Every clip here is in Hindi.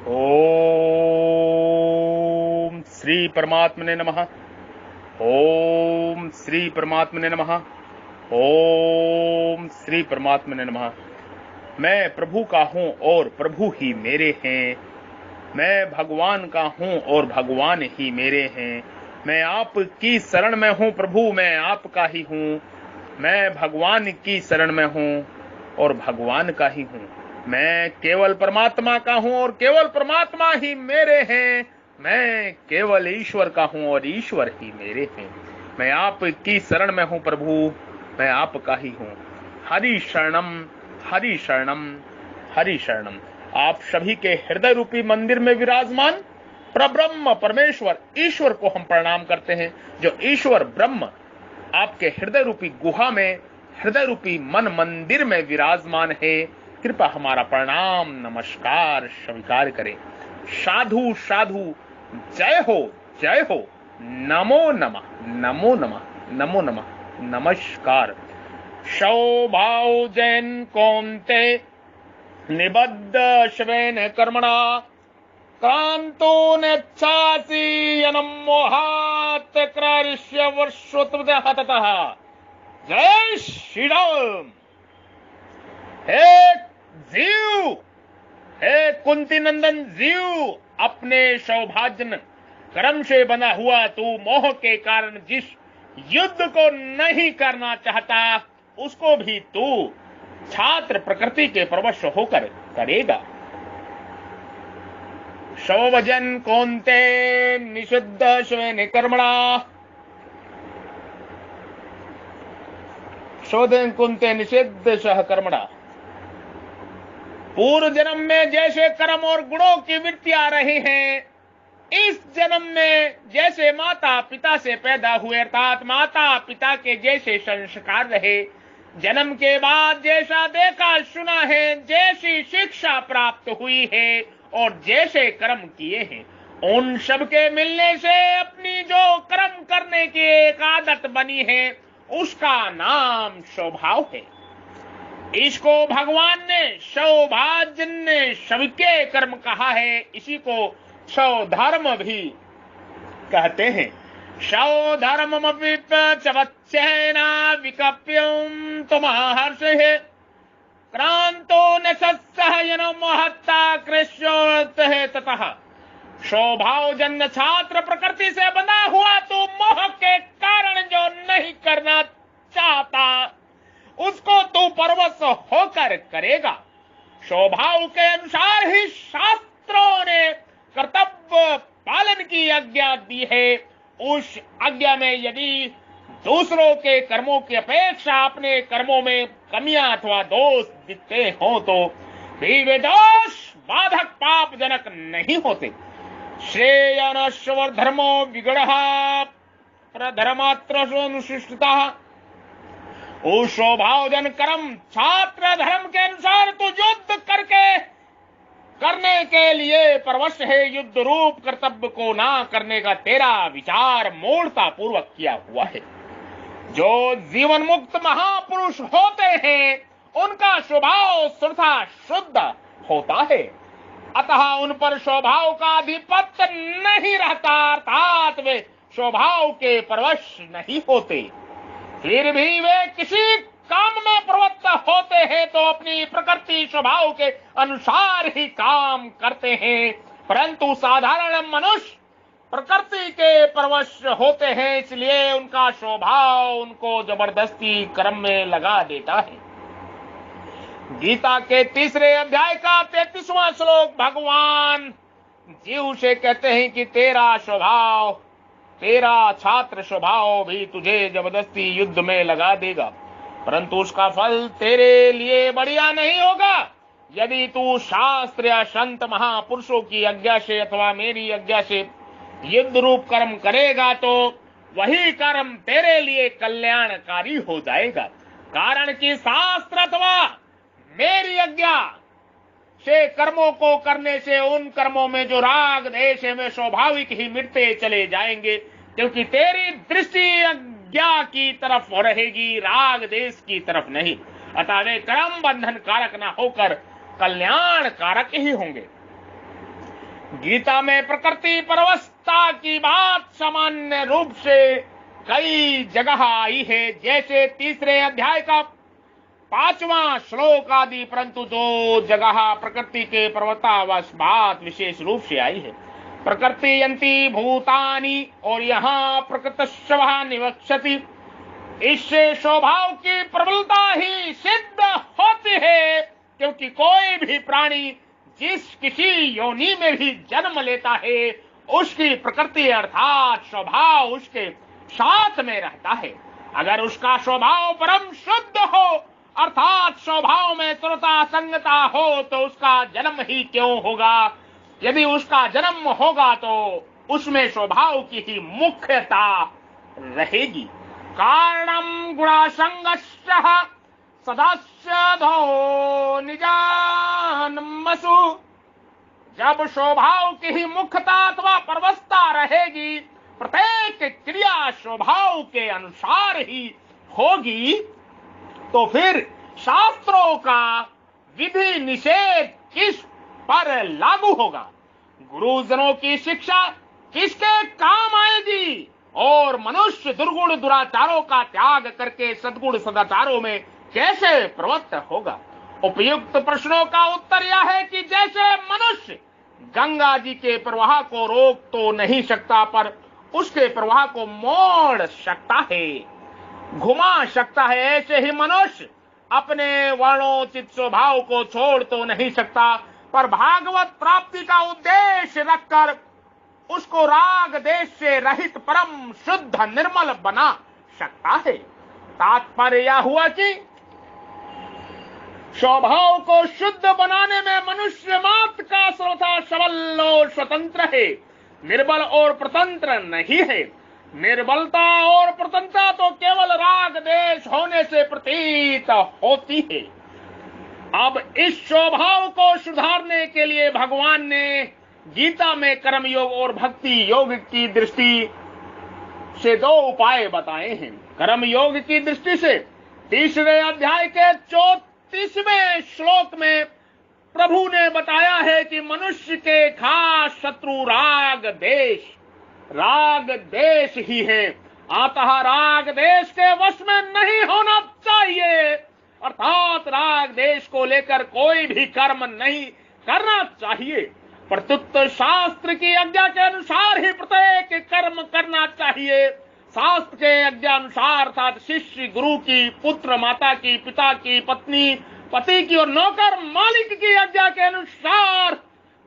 ओम श्री परमात्मने नमः। ओम श्री परमात्मने नमः। ओम श्री परमात्मने नमः। मैं प्रभु का हूँ और प्रभु ही मेरे हैं। मैं भगवान का हूँ और भगवान ही मेरे हैं। मैं आपकी शरण में हूँ प्रभु, मैं आपका ही हूँ। मैं भगवान की शरण में हूँ और भगवान का ही हूँ। मैं केवल परमात्मा का हूँ और केवल परमात्मा ही मेरे हैं। मैं केवल ईश्वर का हूँ और ईश्वर ही मेरे हैं। मैं आपकी शरण में हूँ प्रभु, मैं आपका ही हूँ। हरि शरणम, हरि शरणम, हरि शरणम। आप सभी के हृदय रूपी मंदिर में विराजमान परब्रह्म परमेश्वर ईश्वर को हम प्रणाम करते हैं। जो ईश्वर ब्रह्म आपके हृदय रूपी गुहा में, हृदय रूपी मन मंदिर में विराजमान है, कृपया हमारा प्रणाम नमस्कार स्वीकार करें। साधु साधु, जय हो जय हो, नमो नमः, नमो नमः, नमो नमः, नमस्कार। सौभाव जैन कौन्ते निबद्ध श्वेन कर्मणा क्रांतो नेच्छासि यनम मोहात् कृष्य वर्षोत्तमः ततः। जय श्री राम। हे जीव, हे कुंती नंदन जीव, अपने सौभाग्य कर्म से बना हुआ तू मोह के कारण जिस युद्ध को नहीं करना चाहता उसको भी तू छात्र प्रकृति के प्रवश होकर करेगा। सौभजन कौन्ते निषिद्ध स्वेन कर्मणा। शोधन कुंते निषिद्ध सह कर्मणा। पूर्व जन्म में जैसे कर्म और गुणों की वृत्ति आ रही हैं, इस जन्म में जैसे माता पिता से पैदा हुए अर्थात माता पिता के जैसे संस्कार रहे, जन्म के बाद जैसा देखा सुना है, जैसी शिक्षा प्राप्त हुई है और जैसे कर्म किए हैं, उन सब के मिलने से अपनी जो कर्म करने की एक आदत बनी है उसका नाम स्वभाव है। इसको भगवान ने सौभाजन्य सबके कर्म कहा है। इसी को सौधर्म भी कहते हैं। सौधर्ममपिपचवच्चैना विकप्यं तुमहर्षे क्रांतो न सत्सहयनो महत्ता कृष्योत्तः ततः। स्वभाव जन्य छात्र प्रकृति से बना हुआ तो मोह के कारण जो नहीं करना चाहता उसको तू परवश होकर करेगा। स्वभाव के अनुसार ही शास्त्रों ने कर्तव्य पालन की आज्ञा दी है। उस आज्ञा में यदि दूसरों के कर्मों की अपेक्षा अपने कर्मों में कमियां अथवा दोष दिखते हो तो भी वे दोष बाधक पाप जनक नहीं होते। श्रेयनश्वर धर्मो विगढ़ प्रधर्मात्र अनुशिष्टता। उस स्वभावजन कर्म छात्र धर्म के अनुसार तू युद्ध करने के लिए परवश है। युद्ध रूप कर्तव्य को ना करने का तेरा विचार मूर्ता पूर्वक किया हुआ है। जो जीवन मुक्त महापुरुष होते हैं उनका स्वभाव स्वतः शुद्ध होता है, अतः उन पर स्वभाव का आधिपत्य नहीं रहता, अर्थात वे स्वभाव के परवश नहीं होते। फिर भी वे किसी काम में प्रवृत्त होते हैं तो अपनी प्रकृति स्वभाव के अनुसार ही काम करते हैं, परंतु साधारण मनुष्य प्रकृति के परवश होते हैं, इसलिए उनका स्वभाव उनको जबरदस्ती कर्म में लगा देता है। गीता के 3 अध्याय का 33वां श्लोक भगवान जीव से कहते हैं कि तेरा स्वभाव, तेरा छात्र स्वभाव भी तुझे जबरदस्ती युद्ध में लगा देगा, परंतु उसका फल तेरे लिए बढ़िया नहीं होगा। यदि तू शास्त्र या संत महापुरुषों की आज्ञा से अथवा मेरी आज्ञा से युद्ध रूप कर्म करेगा तो वही कर्म तेरे लिए कल्याणकारी हो जाएगा। कारण कि शास्त्र अथवा मेरी आज्ञा से कर्मों को करने से उन कर्मों में जो राग देश है वे स्वाभाविक ही मिटते चले जाएंगे, क्योंकि तेरी दृष्टि अज्ञा की तरफ रहेगी, राग देश की तरफ नहीं। अतः वे कर्म बंधन कारक न होकर कल्याण कारक ही होंगे। गीता में प्रकृति परवस्था की बात सामान्य रूप से कई जगह आई है, जैसे तीसरे अध्याय का 5वां श्लोक आदि, परंतु 2 जगह प्रकृति के पर्वतावश बात विशेष रूप से आई है। प्रकृति यंती भूतानि, और यहाँ प्रकृतस्व निवक्षति। इससे स्वभाव की प्रबलता ही सिद्ध होती है, क्योंकि कोई भी प्राणी जिस किसी योनि में भी जन्म लेता है, उसकी प्रकृति अर्थात स्वभाव उसके साथ में रहता है। अगर उसका स्वभाव परम शुद्ध हो, अर्थात स्वभाव में तुरता संगता हो, तो उसका जन्म ही क्यों होगा। यदि उसका जन्म होगा तो उसमें स्वभाव की ही मुख्यता रहेगी। कारणम गुणासंगश्च सदास्यधो निजानमसु। जब स्वभाव की ही मुख्यता अथवा परवस्था रहेगी, प्रत्येक क्रिया स्वभाव के अनुसार ही होगी, तो फिर शास्त्रों का विधि निषेध किस पर लागू होगा। गुरुजनों की शिक्षा किसके काम आएगी, और मनुष्य दुर्गुण दुराचारों का त्याग करके सद्गुण सदाचारों में कैसे प्रवृत्त होगा। उपयुक्त प्रश्नों का उत्तर यह है कि जैसे मनुष्य गंगा जी के प्रवाह को रोक तो नहीं सकता, पर उसके प्रवाह को मोड़ सकता है, घुमा सकता है, ऐसे ही मनुष्य अपने वर्णोचित स्वभाव को छोड़ तो नहीं सकता, पर भागवत प्राप्ति का उद्देश्य रखकर उसको राग देश से रहित परम शुद्ध निर्मल बना सकता है। तात्पर्य यह हुआ कि स्वभाव को शुद्ध बनाने में मनुष्य मात्र का सर्वथा सबल और स्वतंत्र है, निर्बल और प्रतंत्र नहीं है। निर्बलता और प्रतंत्रता तो केवल राग देश होने से प्रतीत होती है। अब इस स्वभाव को सुधारने के लिए भगवान ने गीता में कर्म योग और भक्ति योग की दृष्टि से 2 उपाय बताए हैं। कर्म योग की दृष्टि से तीसरे अध्याय के 34वें श्लोक में प्रभु ने बताया है कि मनुष्य के खास शत्रु राग देश ही है, अतः राग देश के वश में नहीं होना चाहिए, अर्थात राग देश को लेकर कोई भी कर्म नहीं करना चाहिए। प्रत्युत शास्त्र की आज्ञा के अनुसार ही प्रत्येक कर्म करना चाहिए। शास्त्र के आज्ञा अनुसार अर्थात शिष्य गुरु की, पुत्र माता की, पिता की, पत्नी पति की और नौकर मालिक की आज्ञा के अनुसार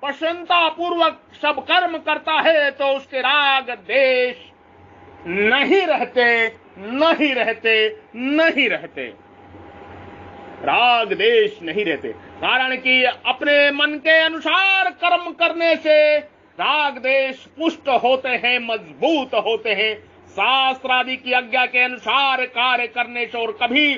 प्रसन्नता पूर्वक सब कर्म करता है, तो उसके राग देश नहीं रहते, राग देश नहीं रहते। कारण कि अपने मन के अनुसार कर्म करने से राग देश पुष्ट होते हैं, मजबूत होते हैं। शास्त्र आदि की आज्ञा के अनुसार कार्य करने से और कभी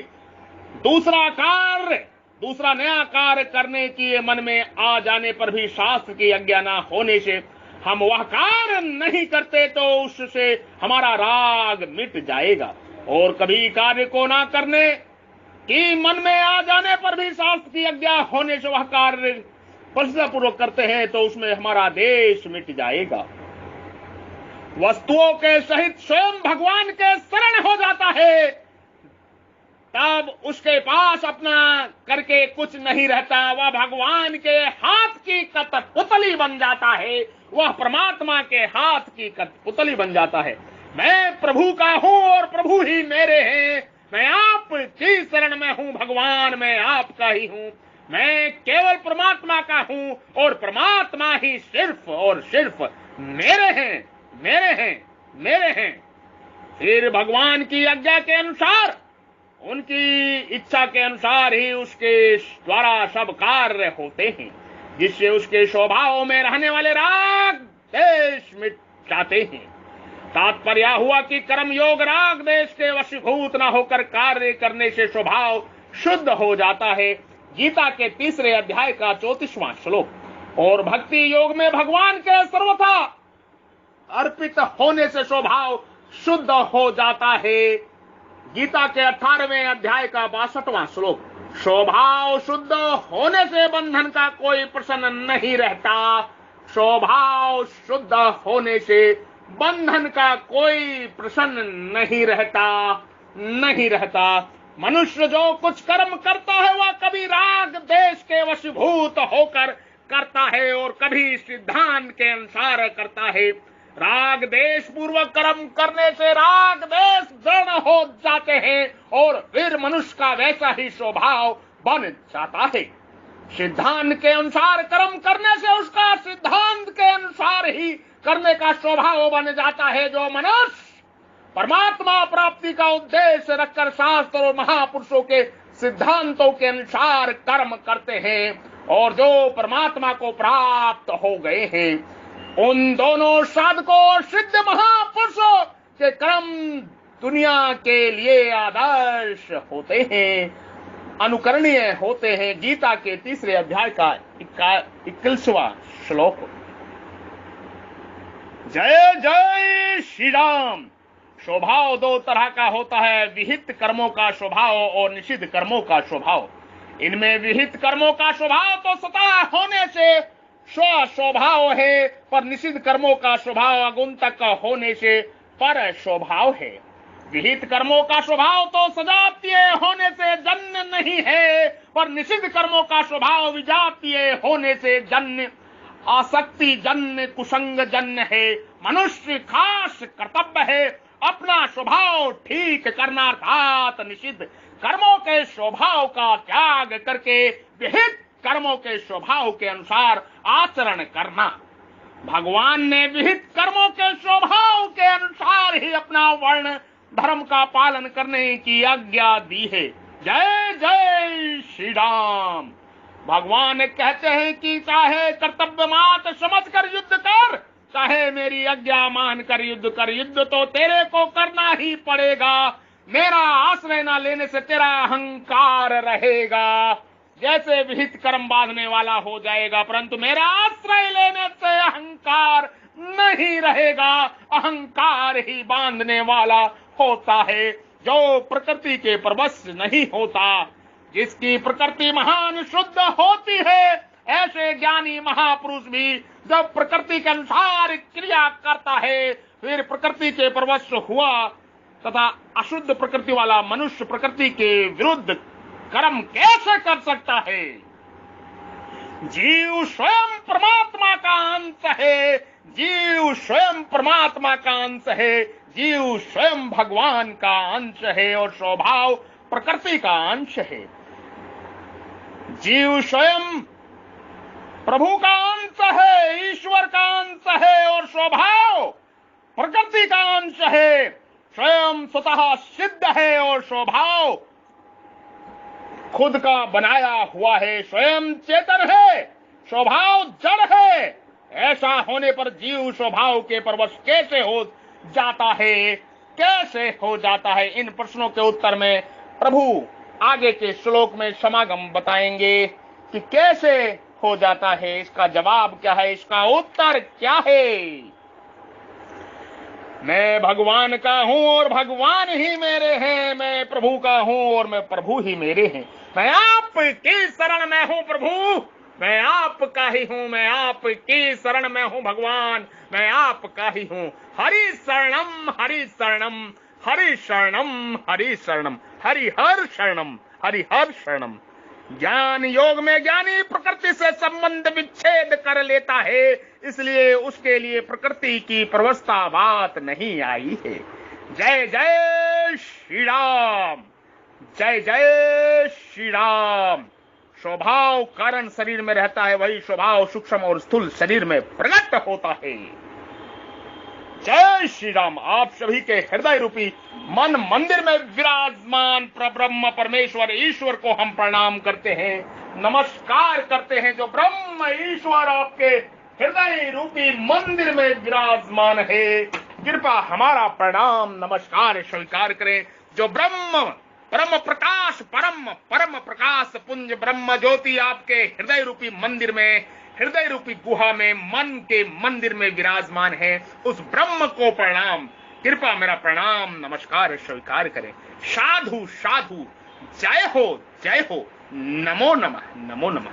दूसरा नया कार्य करने की मन में आ जाने पर भी शास्त्र की आज्ञा न होने से हम वह कार्य नहीं करते, तो उससे हमारा राग मिट जाएगा। और कभी कार्य को ना करने की मन में आ जाने पर भी शास्त्र की आज्ञा होने से वह कार्य प्रसन्नपूर्वक करते हैं, तो उसमें हमारा देश मिट जाएगा। वस्तुओं के सहित स्वयं भगवान के शरण हो जाता है, तब उसके पास अपना करके कुछ नहीं रहता। वह भगवान के हाथ की कठपुतली बन जाता है, वह परमात्मा के हाथ की कठपुतली बन जाता है। मैं प्रभु का हूँ और प्रभु ही मेरे हैं, मैं आपकी शरण में हूँ, भगवान मैं आपका ही हूँ, मैं केवल परमात्मा का हूँ और परमात्मा ही सिर्फ और सिर्फ मेरे हैं। फिर भगवान की आज्ञा के अनुसार, उनकी इच्छा के अनुसार ही उसके द्वारा सब कार्य होते हैं, जिससे उसके स्वभाव में रहने वाले राग देश मिट जाते हैं। तात्पर्य हुआ कि कर्म योग राग देश के वशीभूत न होकर कार्य करने से स्वभाव शुद्ध हो जाता है। गीता के 3 अध्याय का 34वां श्लोक। और भक्ति योग में भगवान के सर्वथा अर्पित होने से स्वभाव शुद्ध हो जाता है। गीता के 18वें अध्याय का 62वां श्लोक। स्वभाव शुद्ध होने से बंधन का कोई प्रश्न नहीं रहता। स्वभाव शुद्ध होने से बंधन का कोई प्रश्न नहीं रहता। मनुष्य जो कुछ कर्म करता है वह कभी राग देश के वशीभूत होकर करता है और कभी सिद्धांत के अनुसार करता है। राग देश पूर्वक कर्म करने से राग देश दृढ़ हो जाते हैं और फिर मनुष्य का वैसा ही स्वभाव बन जाता है। सिद्धांत के अनुसार कर्म करने से उसका सिद्धांत के अनुसार ही करने का स्वभाव बन जाता है। जो मनुष्य परमात्मा प्राप्ति का उद्देश्य रखकर शास्त्र और महापुरुषों के सिद्धांतों के अनुसार कर्म करते हैं और जो परमात्मा को प्राप्त हो गए हैं, उन दोनों साधकों और सिद्ध महापुरुषों के कर्म दुनिया के लिए आदर्श होते हैं, अनुकरणीय होते हैं। गीता के 3 अध्याय का 21वां श्लोक। जय जय श्री राम। स्वभाव 2 तरह का होता है, विहित कर्मों का स्वभाव और निषिद्ध कर्मों का स्वभाव। इनमें विहित कर्मों का स्वभाव तो स्वतः होने से स्वभाव है, पर निषिद्ध कर्मों का स्वभाव आगुंतक होने से पर स्वभाव है। विहित कर्मों का स्वभाव तो सजातीय होने से जन्य नहीं है, पर निषिद्ध कर्मों का स्वभाव विजातीय होने से जन्य, आसक्ति जन्य, कुसंग जन्य है। मनुष्य खास कर्तव्य है अपना स्वभाव ठीक करना, अर्थात निषिद्ध कर्मों के स्वभाव का त्याग करके विहित कर्मों के स्वभाव के अनुसार आचरण करना। भगवान ने विहित कर्मों के स्वभाव के अनुसार ही अपना वर्ण धर्म का पालन करने की आज्ञा दी है। जय जय श्री राम। भगवान कहते हैं कि चाहे कर्तव्य मात समझकर युद्ध कर, चाहे मेरी आज्ञा मानकर युद्ध कर, युद्ध तो तेरे को करना ही पड़ेगा। मेरा आश्रय न लेने से तेरा अहंकार रहेगा, जैसे विहित कर्म बांधने वाला हो जाएगा, परंतु मेरा आश्रय लेने से अहंकार नहीं रहेगा। अहंकार ही बांधने वाला होता है, जो प्रकृति के परवश नहीं होता। जिसकी प्रकृति महान शुद्ध होती है, ऐसे ज्ञानी महापुरुष भी जब प्रकृति के अनुसार क्रिया करता है, फिर प्रकृति के परवश हुआ तथा अशुद्ध प्रकृति वाला मनुष्य प्रकृति के विरुद्ध कर्म कैसे कर सकता है? जीव स्वयं परमात्मा का अंश है, जीव स्वयं परमात्मा का अंश है, जीव स्वयं भगवान का अंश है और स्वभाव प्रकृति का अंश है। जीव स्वयं प्रभु का अंश है, ईश्वर का अंश है और स्वभाव प्रकृति का अंश है। स्वयं स्वतः सिद्ध है और स्वभाव खुद का बनाया हुआ है। स्वयं चेतन है, स्वभाव जड़ है। ऐसा होने पर जीव स्वभाव के परवश कैसे हो जाता है, कैसे हो जाता है? इन प्रश्नों के उत्तर में प्रभु आगे के श्लोक में समागम बताएंगे कि कैसे हो जाता है, इसका जवाब क्या है, इसका उत्तर क्या है। मैं भगवान का हूं और भगवान ही मेरे हैं, मैं प्रभु का हूं और मैं प्रभु ही मेरे हैं। मैं आपकी शरण में हूं प्रभु, मैं आपका ही हूं, मैं आपकी शरण में हूं भगवान, मैं आपका ही हूं। हरि शरणम हरि शरणम हरि शरणम हरि शरणम हरि हर शरणम हरि हर शरणम। ज्ञान योग में ज्ञानी प्रकृति से संबंध विच्छेद कर लेता है, इसलिए उसके लिए प्रकृति की प्रवस्था बात नहीं आई है। जय जय श्री राम, जय जय श्री राम। स्वभाव कारण शरीर में रहता है, वही स्वभाव सूक्ष्म और स्थूल शरीर में प्रकट होता है। जय श्री राम। आप सभी के हृदय रूपी मन मंदिर में विराजमान परब्रह्म परमेश्वर ईश्वर को हम प्रणाम करते हैं, नमस्कार करते हैं। जो ब्रह्म ईश्वर आपके हृदय रूपी मंदिर में विराजमान है, कृपा हमारा प्रणाम नमस्कार स्वीकार करें। जो ब्रह्म प्रकाश परम प्रकाश पुंज ब्रह्म ज्योति आपके हृदय रूपी मंदिर में, हृदय रूपी गुहा में, मन के मंदिर में विराजमान है, उस ब्रह्म को प्रणाम, कृपा मेरा प्रणाम नमस्कार स्वीकार करें। साधु साधु, जय हो नमो नमः नमो नमः।